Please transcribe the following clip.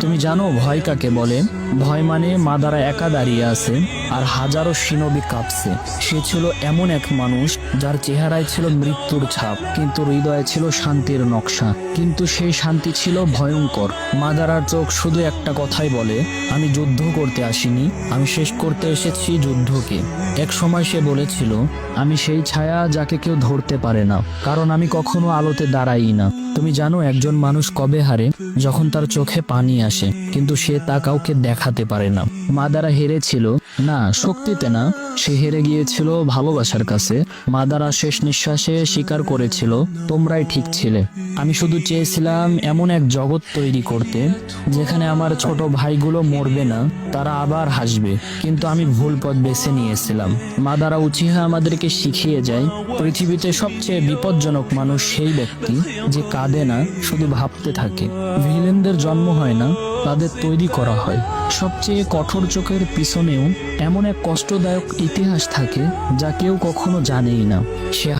তুমি জানো ভয় কাকে বলে? ভয় মানে মাদারা একা দাঁড়িয়ে আছে আর হাজারো সিনবি কাঁপছে। সে ছিল এমন এক মানুষ যার চেহারায় ছিল মৃত্যুর ছাপ, কিন্তু হৃদয়ে ছিল শান্তির নকশা। কিন্তু সেই শান্তি ছিল ভয়ঙ্কর। মাদারার চোখ শুধু একটা কথাই বলে, আমি যুদ্ধ করতে আসিনি, আমি শেষ করতে এসেছি যুদ্ধকে। এক সময় সে বলেছিল, আমি সেই ছায়া যাকে কেউ ধরতে পারে না, কারণ আমি কখনো আলোতে দাঁড়াই না। তুমি জানো একজন মানুষ কবে হারে? যখন তার চোখে পানি আসে, কিন্তু সে তা কাউকে দেখাতে পারে না। মাদারা হেরেছিল না শক্তিতে না, সে হেরে গিয়েছিল ভালোবাসার কাছে। মাদারা শেষ নিঃশ্বাসে স্বীকার করেছিল, তোমরাই ঠিক ছিলে। আমি শুধু চেয়েছিলাম এমন এক জগৎ তৈরি করতে যেখানে আমার ছোট ভাইগুলো মরবে না, তারা আবার হাসবে। কিন্তু আমি ভুল পথ বেছে নিয়েছিলাম। মাদারা উচিহা আমাদেরকে শিখিয়ে যায়, পৃথিবীতে সবচেয়ে বিপজ্জনক মানুষ সেই ব্যক্তি যে কাঁদে না, শুধু ভাবতে থাকে। ভিলেনদের জন্ম হয় না, তাদের তৈরি করা হয়। সবচেয়ে কঠোর চোখের পিছনেও এমন এক কষ্টদায়ক ইতিহাস থাকে যা কেউ কখনো জানেই না। সে